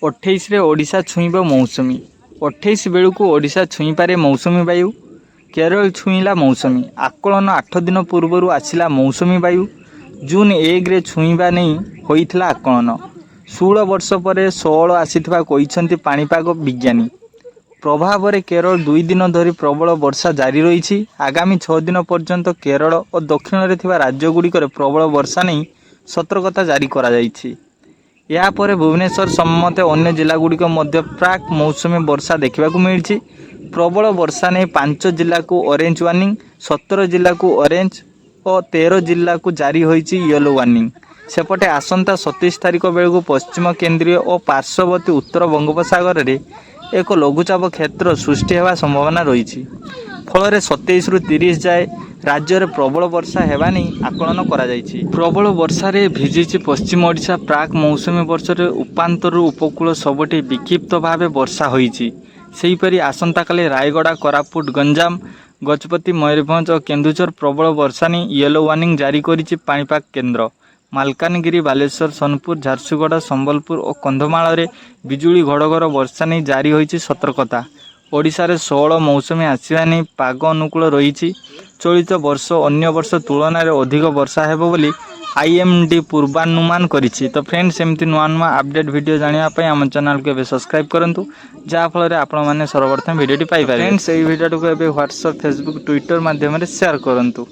अठाईस ओडिशा छुईब मौसुमी 28 बेलू ओडिशा छुईपे मौसुमी वायु। केरल छुईला मौसुमी आकलन 8 दिन पूर्व आसला मौसुमी वायु। जून 1 रे छुईबा नहीं होइथिला आकलन। 16 वर्ष पर 16 आसीथिबा कहिसंती पाणीपाग विज्ञानी। प्रभाव में केरल 2 दिन धरी प्रबल वर्षा जारी रही। आगामी 6 दिन पर्यंत केरल और दक्षिण में राज्यगुड़िक प्रबल वर्षा नहीं सतर्कता जारी करा जाइछि। यापर भुवनेश्वर सम्मत अन्य जिलागुड़िक मध्य प्राक मौसुमी वर्षा देखा मिली। प्रबल वर्षा नहीं 5 जिला को ऑरेंज वार्निंग, 17 जिला को ऑरेंज और 13 जिला को जारी होइछि येलो वार्निंग। सेपटे आसंता 27 तारिख बेलू पश्चिम केन्द्रीय और पार्श्ववर्ती उत्तर बंगोपसागर में एक लघुचाप क्षेत्र सृष्टि होगा संभावना रही। फल 27 रु 30 जाए राज्य में प्रबल वर्षा हेबा नहीं आकलन करा जाइछि। प्रबल वर्षा रे भिजिछि पश्चिम ओडिशा। प्राक मौसुमी वर्षर उपांतर उपकूल सबटी विक्षिप्त भाव वर्षा होइछि। सेहीपरि आसंता काली रायगड़ा, कोरापुट, गंजाम, गजपति, मयूरभंज और केन्दुझर प्रबल वर्षा नहीं येलो वार्निंग जारी करिछि पाणीपाग केन्द्र। मालकानगिरी, बालेश्वर, सोनपुर, झारसुगुड़ा, संबलपुर और कंधमाल रे बिजुली घड़घड़ वर्षा नहीं जारी होइछि सतर्कता। ओडिशा रे 16 मौसुमी आसवा नहीं पाग अनुकूल रही। चलित वर्ष अन्य वर्ष तुलन में अधिक वर्षा हेबो बोली आईएमडी पूर्वानुमान करिछि। तो फ्रेंड्स एमती नुआ नुआ अपडेट वीडियो जानापी आम चैनल को सब्सक्राइब करूँ जहाँफल आपण मैंने सर्वप्रथम वीडियो पाइपर। फ्रेंड्स ये वीडियो को व्हाट्सएप, फेसबुक, ट्विटर माध्यम शेयर करूँ।